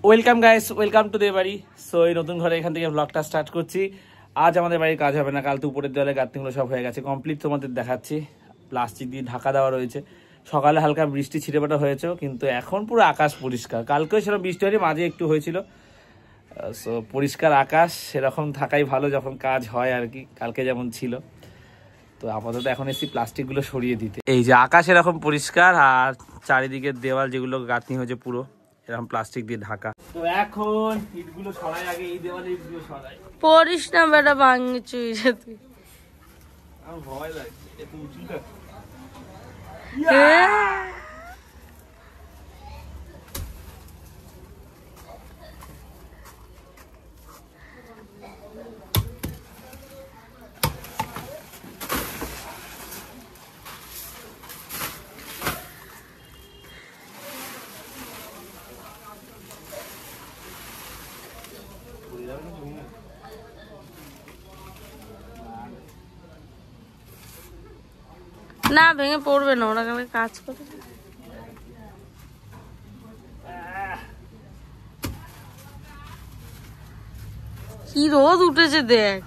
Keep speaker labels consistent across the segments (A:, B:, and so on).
A: Welcome guys, welcome to দে বাড়ি। So এই নতুন ঘরে এখান থেকে ব্লগটা স্টার্ট করছি। আজ আমাদের বাড়ির কাজ হবে না, কাল তো উপরের দেওয়ালে গাঁথনিগুলো সব হয়ে গেছে কমপ্লিট, তোমাদের দেখাচ্ছি। প্লাস্টিক দিয়ে ঢাকা দেওয়া রয়েছে। সকালে হালকা বৃষ্টি ছিটেফাটা হয়েছে, কিন্তু এখন পুরো আকাশ পরিষ্কার। কালকেও সেরকম বৃষ্টি হয়নি, মাঝে একটু হয়েছিল। সো পরিষ্কার আকাশ সেরকম থাকাই ভালো যখন কাজ হয় আর কি, কালকে যেমন ছিল। তো আপাতত এখন এসছি প্লাস্টিকগুলো সরিয়ে দিতে। এই যে আকাশ এরকম পরিষ্কার, আর চারিদিকে দেওয়াল যেগুলো গাঁথনি হয়েছে পুরো এরকম প্লাস্টিক দিয়ে ঢাকা। তো এখন ইটগুলো সরাই, আগে এই দেওয়ালে ইটগুলো সরাই।
B: পড়িস না বেটা, ভাঙি চুই তুই।
A: আমার ভয় লাগছে এত উঁচুটা।
B: না ভেঙে পড়বে না, ওরা কালকে কাজ করে। কি রোদ উঠেছে দেখ।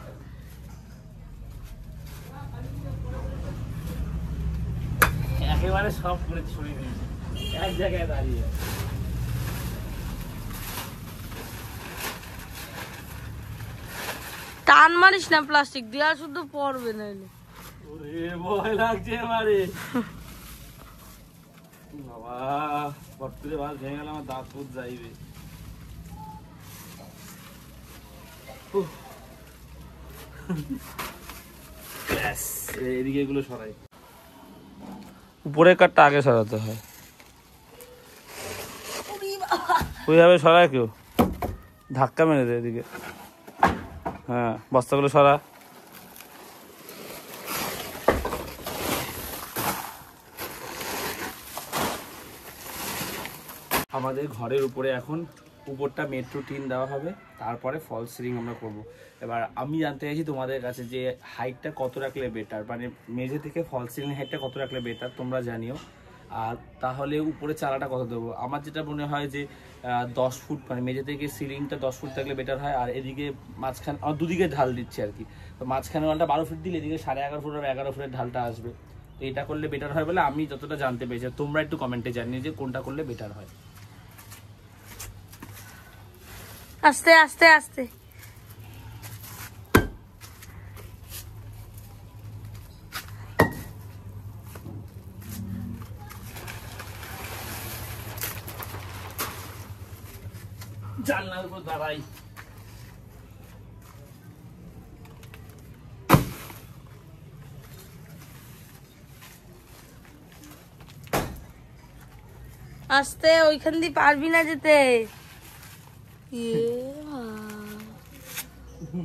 A: একেবারে সব করে ছড়িয়ে দিয়েছে এক জায়গায় দাঁড়িয়ে।
B: টান মারিস না, প্লাস্টিক দেওয়া শুধু পড়বে নাইলে।
A: ওরে ভয় লাগছে এবারে। বাবা পট করে বাস ভেঙে গেল, আমার দাঁত পুত যাইবে। এদিকে এগুলো সরাই, উপরের কাঠটা আগে সরাতে হয়। ওইভাবে সরায় কেউ, ধাক্কা মেরে দেয় এদিকে। হ্যাঁ, বস্তাগুলো সরা। আমাদের ঘরের উপরে এখন উপরটা মেট্রো টিন দেওয়া হবে, তারপরে ফল সিলিং আমরা করব। এবার আমি জানতে চাইছি তোমাদের কাছে যে হাইটটা কত রাখলে বেটার, মানে মেঝে থেকে ফল সিলিং হাইটটা কত রাখলে বেটার তোমরা জানিও। আর তাহলে উপরে চালাটা কত দেবো? আমার যেটা মনে হয় যে 10 ফুট, মানে মেঝে থেকে সিলিংটা 10 ফুট থাকলে বেটার হয়। আর এদিকে মাঝখানে দুদিকে ঢাল দিচ্ছে আর কি, তো মাঝখানে ওয়ালটা 12 ফুট দিলে এদিকে 11.5 ফুট আর 11 ফুটের ঢালটা আসবে। তো এটা করলে বেটার হয় বলে আমি যতটা জানতে পেরেছি। তোমরা একটু কমেন্টে জানিয়ে যে কোনটা করলে বেটার হয়।
B: আস্তে আস্তে আস্তে।
A: জানলার উপর দাঁড়াই।
B: আস্তে, ওইখান দিয়ে পারবি না যেতে।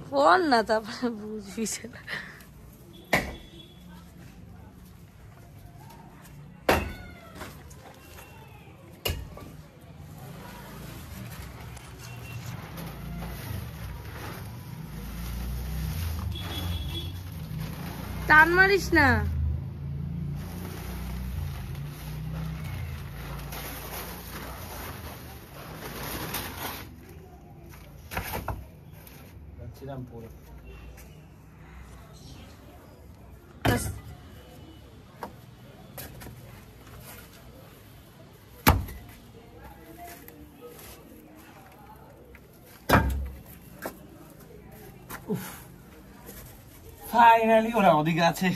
B: ফোন না, তারপরে বুঝবি সেটা। টান মারিস না।
A: পরে ফাইনালি ওরা ওদিকে আছে।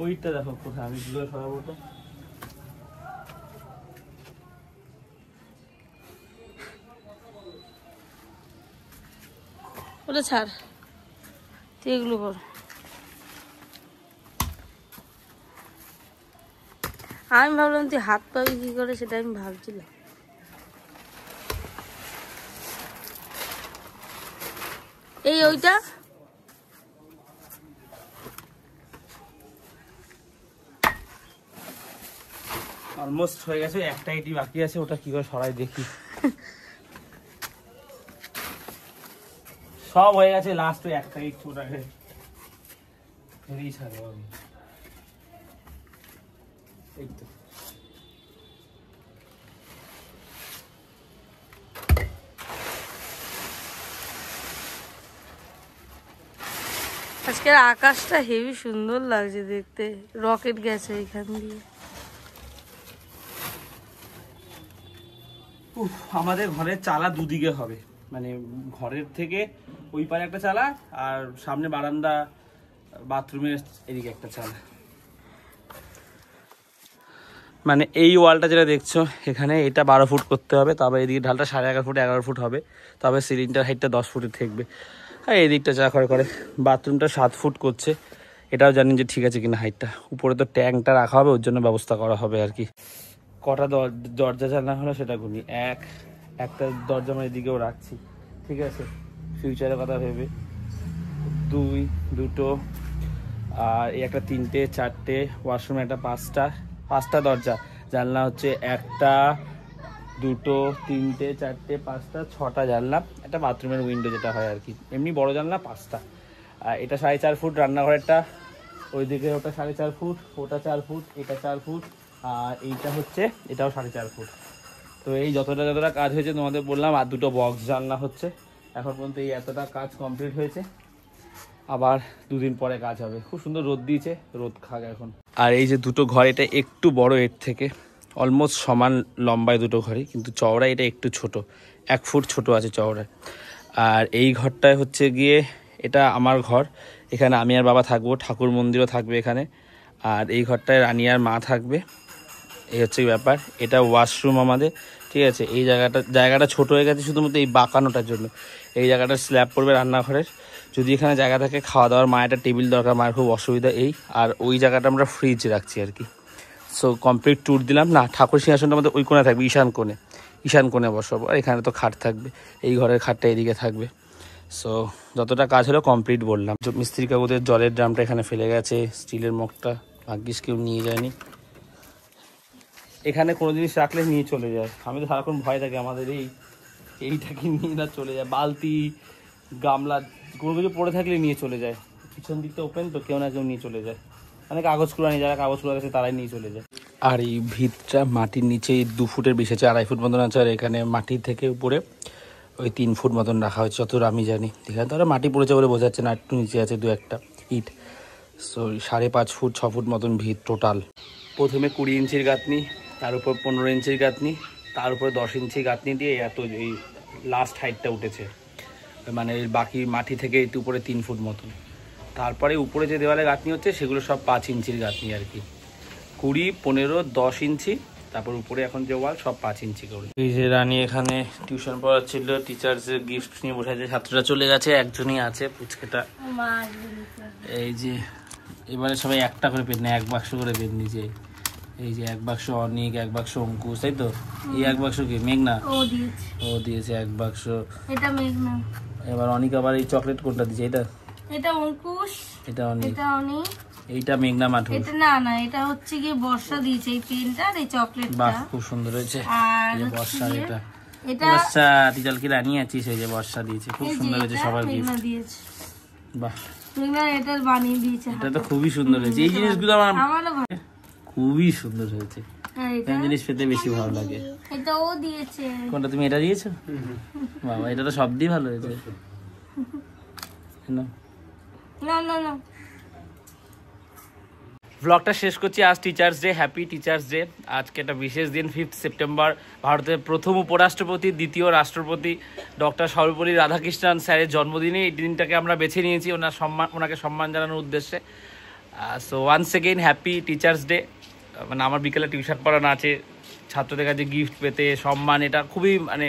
A: ওইটা দেখো কোথায়, আমি গুলো সরাবো তো।
B: ওটা ছাড়, তুই এগুলো কর। আমি ভাবলাম তুই হাত পাবি কি করে, সেটা আমি ভাবছিলাম। এই ওইটা
A: অলমোস্ট হয়ে গেছে, একটা ইটি বাকি আছে, ওটা কি করে সরাই দেখি। সব হয়ে গেছে, লাস্ট ওই একটা ইট ওটাকে ফেরেই ছাড়বো আমি। এই তো
B: আজকের আকাশটা হেভি সুন্দর লাগছে দেখতে, রকেট গেছে এখান দিয়ে।
A: আমাদের ঘরের চালা দুদিকে হবে, মানে ঘরের থেকে ওই পারে একটা চালা আর সামনে বারান্দা বাথরুমের এদিকে একটা চালা। মানে এই ওয়ালটা যেটা দেখছো এখানে, এটা 12 ফুট করতে হবে, তবে এদিকে ঢালটা 11.5 ফুট 11 ফুট হবে, তবে সিলিংটার হাইটটা 10 ফুটের থাকবে। আর এই দিকটা যা করে বাথরুমটা 7 ফুট করছে, এটাও জানি যে ঠিক আছে কিনা হাইটটা। উপরে তো ট্যাঙ্কটা রাখা হবে, ওর জন্য ব্যবস্থা করা হবে আর কি। কটা দরজা জানলা হলো সেটা গুনি, একটা দরজা মানে এদিকেও রাখছি, ঠিক আছে, ফিউচারের কথা ভেবে। 2, 2টো, আর এই একটা 3টে, 4টে, ওয়াশরুমে একটা 5টা দরজা, জানলা হচ্ছে 1টা, 2টো, 3টে, 4টে, 5টা, 6টা জানলা, একটা বাথরুমের উইন্ডো যেটা হয় আর কি, এমনি বড় জানলা 5টা। আর এটা 4.5 ফুট রান্নাঘরেরটা, ওইদিকে ওটা 4.5 ফুট, ওটা 4 ফুট, এটা 4 ফুট, আর এইটা হচ্ছে এটাও 4.5 ফুট। তো এই যতটা কাজ হয়েছে তোমাদের বললাম, আর 2টো বক্স জানলা হচ্ছে। এখন পর্যন্ত এই এতটা কাজ কমপ্লিট হয়েছে, আবার 2 দিন পরে কাজ হবে। খুব সুন্দর রোদ দিয়েছে, রোদ খাগ এখন। আর এই যে 2টো ঘর, এটা একটু বড় এর থেকে, অলমোস্ট সমান লম্বায় 2টো ঘরই, কিন্তু চওড়ায় এটা একটু ছোট, 1 ফুট ছোট আছে চওড়ায়। আর এই ঘরটায় হচ্ছে গিয়ে, এটা আমার ঘর, এখানে আমি আর বাবা থাকবো, ঠাকুর মন্দিরও থাকবে এখানে। আর এই ঘরটায় রানী আর মা থাকবে, এই হচ্ছে ব্যাপার। এটা ওয়াশরুম আমাদের, ঠিক আছে। এই জায়গাটা ছোট হয়ে গেছে শুধুমাত্র এই বাঁকানোটার জন্য। এই জায়গাটা স্ল্যাব পড়বে রান্নাঘরের, যদি এখানে জায়গা থাকে খাওয়া দাওয়ার, মায়ের একটা টেবিল দরকার, মায়ের খুব অসুবিধা এই। আর ওই জায়গাটা আমরা ফ্রিজ রাখছি আর কি। সো কমপ্লিট ট্যুর দিলাম না। ঠাকুর সিংহাসনটা আমাদের ওই কোণে থাকবে, ঈশান কোণে বসাবো, আর এখানে তো খাট থাকবে, এই ঘরের খাটটা এদিকে থাকবে। সো যতটা কাজ হলো কমপ্লিট বললাম। মিস্ত্রি কাকুদের জলের ড্রামটা এখানে ফেলে গেছে, স্টিলের মগটা ভাগ্যিস কেউ নিয়ে যায়নি। এখানে কোনো জিনিস রাখলে নিয়ে চলে যায়, আমি তো সারাক্ষণ ভয় থাকে আমাদের এইটাকে নিয়ে না চলে যায়। বালতি, গামলা, কোনো কিছু পড়ে থাকলে নিয়ে চলে যায়। পিছন দিকটা ওপেন তো, কেউ না কেউ নিয়ে চলে যায়। মানে কাগজ কুড়া নিয়ে, যারা কাগজ কুড়া আছে তারাই নিয়ে চলে যায়। আর এই ভিতটা মাটির নিচে 2 ফুটের বেশি আছে, 2.5 ফুট মতন আছে। আর এখানে মাটির থেকে উপরে ওই 3 ফুট মতন রাখা হয়েছে, যতদূর আমি জানি। এখানে তো আর মাটি পড়েছে বলে বোঝা যাচ্ছে না, একটু নিচে আছে 2-1টা ইট। সো 5.5 ফুট 6 ফুট মতন ভিত টোটাল। প্রথমে 20 ইঞ্চির গাঁথনি, তার উপর 15 ইঞ্চির গাঁথনি, তার উপরে 10 ইঞ্চি গাঁথনি দিয়ে এত এই লাস্ট হাইটটা উঠেছে। মানে বাকি মাটি থেকে একটু উপরে 3 ফুট মতন। তারপরে উপরে যে দেওয়ালে গাঁথনি হচ্ছে সেগুলো সব 5 ইঞ্চির গাঁথনি আর কি। 20, 15, 10 ইঞ্চি, তারপর উপরে এখন যে ওয়াল সব 5 ইঞ্চি করে। এই যে রানী এখানে টিউশন পড়াচ্ছিল, টিচার্সের গিফট নিয়ে বসে আছে। ছাত্ররা চলে গেছে, একজনই আছে পুচকেটা। এই যে এবারে সবাই একটা করে পেন, 1 বাক্স করে পেন নিচে। এই যে 1 বাক্স অনিক, 1 বাক্স অঙ্কুশ, তাই তো? এই 1 বাক্স কি মেঘনা? ও দিয়েছে 1 বাক্স।
B: এটা মেঘনা।
A: এবার অনিক আবার এই চকলেট কোনটা দিয়েছে?
B: এটা অঙ্কুশ,
A: এটা অনিক,
B: এটা অনিক,
A: এইটা মেঘনা মাঠু।
B: এটা না এটা হচ্ছে কি বর্ষা দিয়েছে, এই পেনটা আর এই চকলেটটা।
A: বাহ, খুব সুন্দর হয়েছে।
B: আর
A: এই যে বর্ষা,
B: এটা
A: বর্ষা টিচার কি রানী আছিস? এই যে বর্ষা দিয়েছে, খুব সুন্দর হয়েছে সবার গিফট।
B: দিয়েছে,
A: বাহ,
B: মেঘনা এটা বানিয়ে দিয়েছে।
A: এটা তো খুবই সুন্দর হয়েছে। এই জিনিসগুলো আমার খুবই সুন্দর হয়েছে। এই জিনিস পেতে বেশি ভালো লাগে।
B: এটা ও দিয়েছে।
A: কোনটা? তুমি এটা দিয়েছো? বাবা, এটা তো সব দিয়ে ভালো হয়েছে।
B: না
A: ব্লগটা শেষ করছি। আজ teachers day, happy teachers day. আজকে একটা বিশেষ দিন, 5 সেপ্টেম্বর, ভারতের প্রথম উপরাষ্ট্রপতি, দ্বিতীয় রাষ্ট্রপতি ডক্টর সর্বপল্লী রাধাকৃষ্ণন স্যারের জন্মদিনে এই দিনটাকে আমরা বেছে নিয়েছি ওনাকে সম্মান জানানোর উদ্দেশ্যে। So once again happy teachers day. মানে আমার বিকেলে টিউশন পড়ানো আছে, ছাত্রদের কাছে গিফট পেতে, সম্মান, এটা খুবই মানে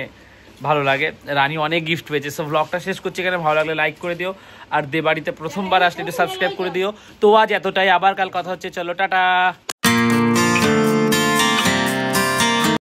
A: ভালো লাগে। রানী অনেক গিফট পেয়েছে। সো ব্লগটা শেষ করছি এখানে। ভালো লাগলে লাইক করে দিও, আর বাড়িতে প্রথমবার আসলে একটু সাবস্ক্রাইব করে দিও। তো আজ এতটাই, আবার কাল কথা হচ্ছে। চলো, টাটা।